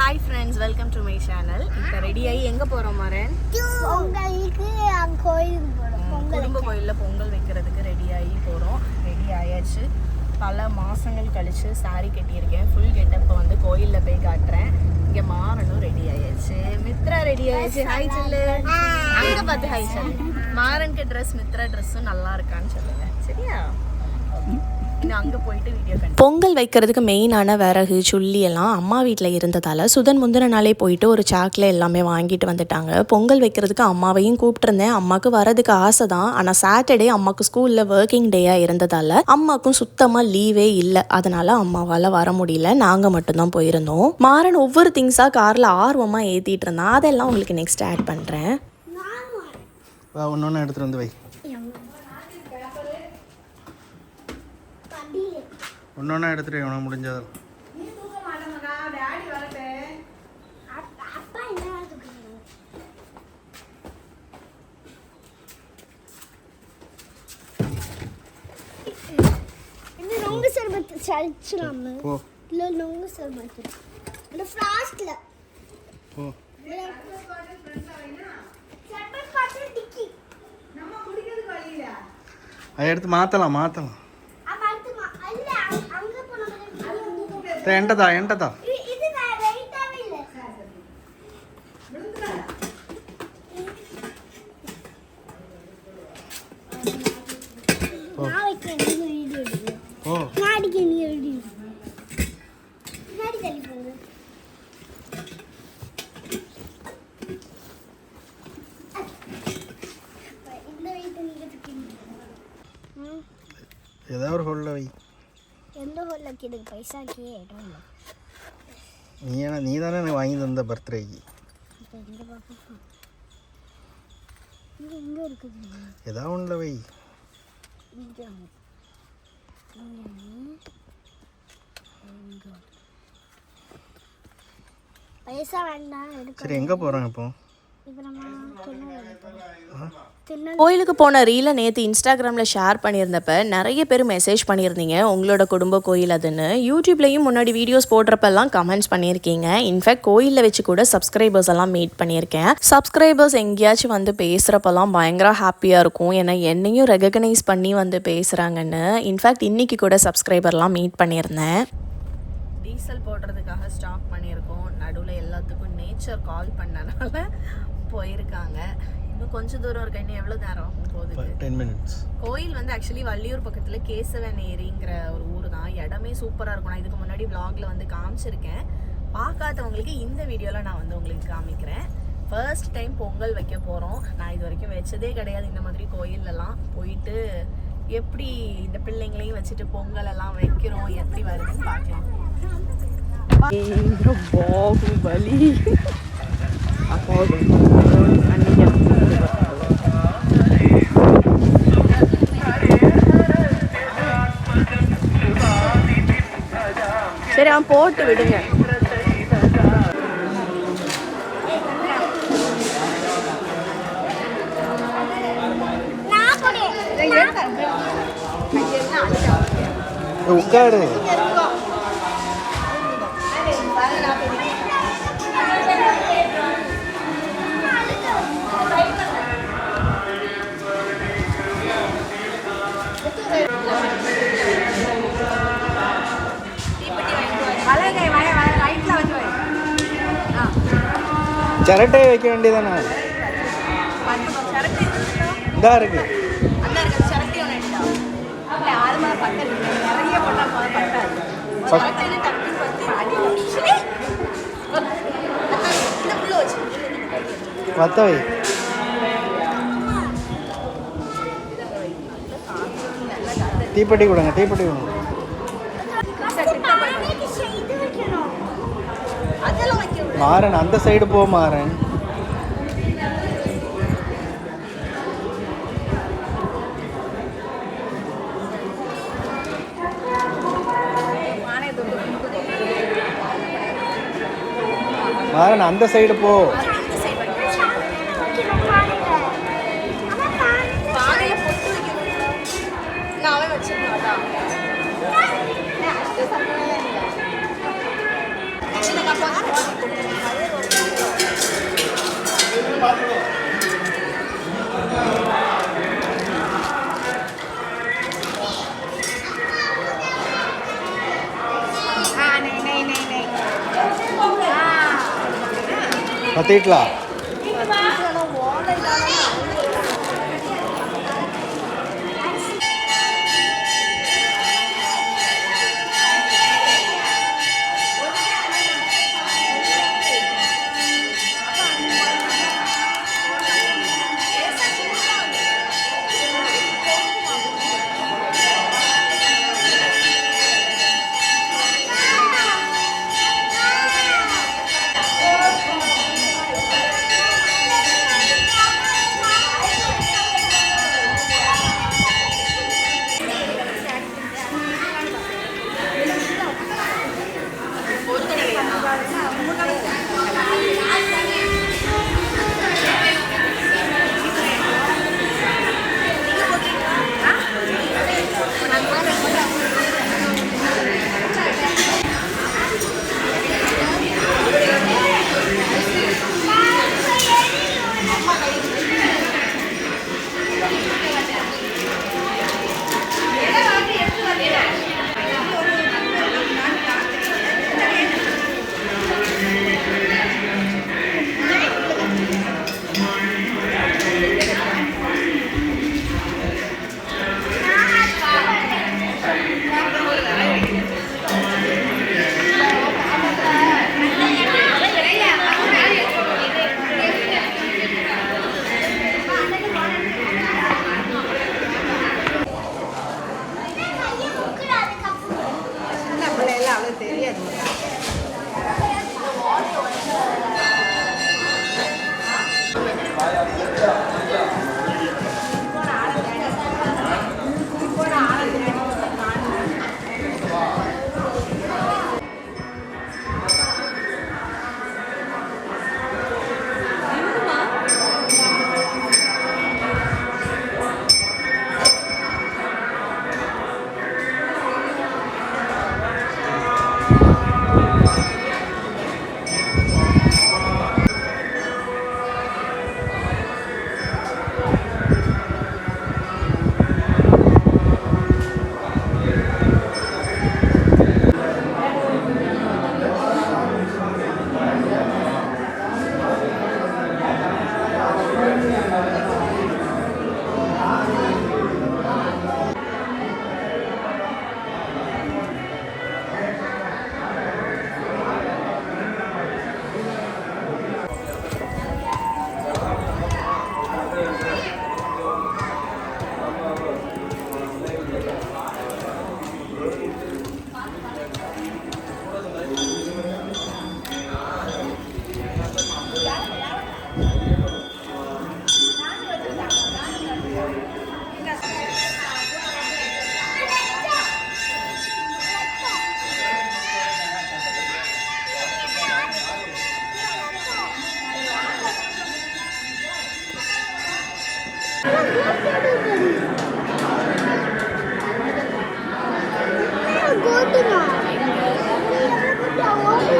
Hi friends, welcome to my channel. இப்போ ready ஆகி எங்க போறோம் மாரன்? பொங்கலுக்கு கோயிலுக்கு போறோம். குடும்ப கோயில்ல பொங்கல் வைக்கிறதுக்கு ரெடி ஆகி போறோம். ரெடி ஆயாச்சு. பல மாசங்கள் கழிச்சு saree கட்டியிருக்கேன். ஃபுல் கெட்டப் வந்து கோயில்ல போய் காட்டுறேன். இங்க மாரனும் ரெடி ஆயாச்சு. மித்ரா ரெடி ஆயாச்சு. ஹாய் சொல்லு. அங்க பார்த்து ஹாய் சொல்லு. மாரனுக்கு Dress மித்ரா Dressம் நல்லா இருக்கான்னு சொல்லுங்க. சரியா? பொங்கல் வைக்கிறதுக்கு மெயினான விறகு சுள்ளி எல்லாம் அம்மா வீட்டில் இருந்ததால் சுதன் முந்தின நாளே போயிட்டு ஒரு சாக்கில் எல்லாமே வாங்கிட்டு வந்துட்டாங்க. பொங்கல் வைக்கிறதுக்கு அம்மாவையும் கூப்பிட்டுருந்தேன். அம்மாவுக்கு வரதுக்கு ஆசை தான். ஆனால் சாட்டர்டே அம்மாவுக்கு ஸ்கூலில் ஒர்க்கிங் டேயாக இருந்ததால் அம்மாவுக்கும் சுத்தமாக லீவே இல்லை. அதனால் அம்மாவால் வர முடியல. நாங்கள் மட்டும்தான் போயிருந்தோம். மாறன் ஒவ்வொரு திங்ஸாக காரில் ஆர்வமாக ஏற்றிட்டு இருந்தான். அதெல்லாம் உங்களுக்கு நெக்ஸ்ட் ஆட் பண்ணுறேன். ஒன்று எடுத்துகிட்டு வந்து வை. ஒன்றொன்னா எடுத்துகிட்டு எவ்வளோ முடிஞ்சது. நொங்கு சர்பத் சல்ச்சுறாம இல்ல நொங்கு சர்பத் அந்த ஃப்ளாஸ்க்ல ஓ சர்பத் பாத்து டிக்கி நம்ம குடிக்கிறது வழியில அதை எடுத்து மாற்றலாம் ఎంటదా ஏதாவது ஒரு ஹோல்ல வை. எந்த ஹோல்ல கிடக்கு பைசாக்கே இடம் இல்லை. நீ தானே எனக்கு வாங்கி தந்த பர்த்டேக்கு. எங்கே இருக்குது? ஏதாவது ஒன்றில் வை. பைசா வேண்டாம். சரி எங்கே போகிறோம் இப்போ? கோயிலுக்கு போன ரீலை நேற்று இன்ஸ்டாகிராமில் ஷேர் பண்ணியிருந்தப்ப நிறைய பேர் மெசேஜ் பண்ணியிருந்தீங்க உங்களோட குடும்ப கோயில் அதுன்னு. யூடியூப்லேயும் முன்னாடி வீடியோஸ் போடுறப்பெல்லாம் கமெண்ட்ஸ் பண்ணியிருக்கீங்க. இன்ஃபேக்ட் கோயிலில் வச்சு கூட சப்ஸ்கிரைபர்ஸ் எல்லாம் மீட் பண்ணியிருக்கேன். சப்ஸ்கிரைபர்ஸ் எங்கேயாச்சும் வந்து பேசுகிறப்பெல்லாம் பயங்கர ஹாப்பியாக இருக்கும். ஏன்னா என்னையும் ரெகக்னைஸ் பண்ணி வந்து பேசுகிறாங்கன்னு. இன்ஃபேக்ட் இன்றைக்கி கூட சப்ஸ்கிரைபர்லாம் மீட் பண்ணியிருந்தேன். டீசல் போடுறதுக்காக ஸ்டாப் பண்ணியிருக்கோம். நடுவில் எல்லாத்துக்கும் நேச்சர் கால் பண்ணனால போயிருக்காங்க. இன்னும் கொஞ்சம் தூரம் இருக்கு. இன்னும் எவ்வளோ நேரம் ஆகும் போகுது? 10 minutes. கோயில் வந்து ஆக்சுவலி வள்ளியூர் பக்கத்தில் கேசவன் ஏரிங்கிற ஒரு ஊர் தான். இடமே சூப்பராக இருக்கும். நான் இதுக்கு முன்னாடி vlogல வந்து காமிச்சிருக்கேன். பார்க்காதவங்களுக்கு இந்த வீடியோவில் நான் வந்து உங்களுக்கு காமிக்கிறேன். ஃபர்ஸ்ட் டைம் பொங்கல் வைக்க போகிறோம். நான் இது வரைக்கும் வச்சதே கிடையாது இந்த மாதிரி கோயிலெல்லாம். போயிட்டு எப்படி இந்த பிள்ளைங்களையும் வச்சுட்டு பொங்கல் எல்லாம் வைக்கிறோம், எப்படி வருதுன்னு பார்க்கலாம். பாகுபலி சரி அவன் போட்டு விடுங்க. உட்காரு. சிரட்டை வைக்க வேண்டியதானே? இதா இருக்கு. பத்த வை. தீப்பெட்டி கொடுங்க. மாறன் அந்த சைடு போ. மாறன் அந்த சைடு போ. பத்திட்டா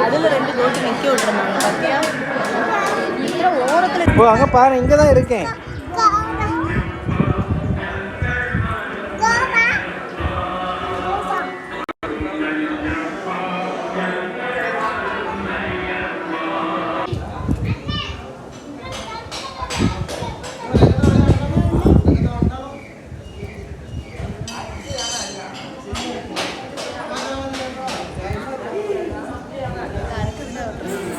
அதுல 2 கோட்டு நிக்க விட்டுருந்தாங்க பாத்தியா? ஓரத்துல ஓ அங்கே பாரு, இங்கே தான் இருக்கேன்.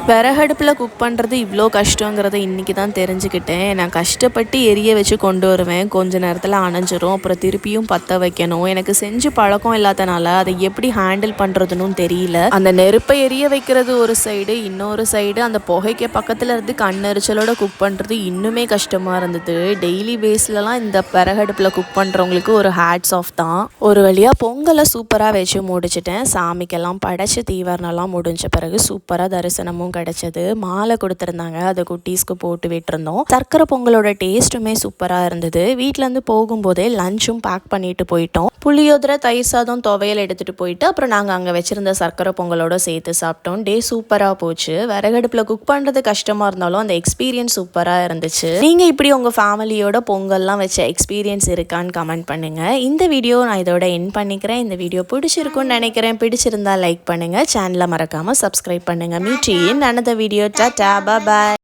விறகடுப்பில் குக் பண்ணுறது இவ்வளோ கஷ்டங்கிறத இன்றைக்கி தான் தெரிஞ்சுக்கிட்டேன். நான் கஷ்டப்பட்டு எரிய வச்சு கொண்டு வருவேன், கொஞ்ச நேரத்தில் அணைஞ்சிரும், அப்புறம் திருப்பியும் பற்ற வைக்கணும். எனக்கு செஞ்சு பழக்கம் இல்லாதனால அதை எப்படி ஹேண்டில் பண்ணுறதுன்னு தெரியல. அந்த நெருப்பை எரிய வைக்கிறது ஒரு சைடு, இன்னொரு சைடு அந்த புகைக்க பக்கத்தில் இருந்து கண்ணெரிச்சலோட குக் பண்ணுறது இன்னுமே கஷ்டமாக இருந்தது. டெய்லி பேஸ்லலாம் இந்த விறகடுப்பில் குக் பண்ணுறவங்களுக்கு ஒரு ஹேட்ஸ் ஆஃப் தான். ஒரு வழியாக பொங்கலை சூப்பராக வச்சு முடிச்சிட்டேன். சாமிக்கெல்லாம் படைச்சி தீவர்னெல்லாம் முடிஞ்ச பிறகு சூப்பராக தரிசனமும் கிடைச்சது. மாலை கொடுத்துருந்தாங்க, அதை குட்டீஸ்க்கு போட்டு விட்டுருந்தோம். சர்க்கரை பொங்கலோட டேஸ்ட்டுமே சூப்பராக இருந்தது. வீட்டிலேருந்து போகும்போதே லஞ்சும் பேக் பண்ணிட்டு போயிட்டோம். புளியோதரை, தயிர் சாதம், துவையல் எடுத்துகிட்டு போயிட்டு அப்புறம் நாங்கள் அங்கே வச்சுருந்த சர்க்கரை பொங்கலோட சேர்த்து சாப்பிட்டோம். டே சூப்பராக போச்சு. விறகடுப்பில் குக் பண்ணுறது கஷ்டமாக இருந்தாலும் அந்த எக்ஸ்பீரியன்ஸ் சூப்பராக இருந்துச்சு. நீங்கள் இப்படி உங்கள் ஃபேமிலியோட பொங்கல்லாம் வச்ச எக்ஸ்பீரியன்ஸ் இருக்கான்னு கமெண்ட் பண்ணுங்கள். இந்த வீடியோ நான் இதோட என் பண்ணிக்கிறேன். இந்த வீடியோ பிடிச்சிருக்குன்னு நினைக்கிறேன். பிடிச்சிருந்தா லைக் பண்ணுங்கள், சேனலை மறக்காமல் சப்ஸ்கிரைப் பண்ணுங்கள். Meet you in another video. Ta-ta, bye-bye.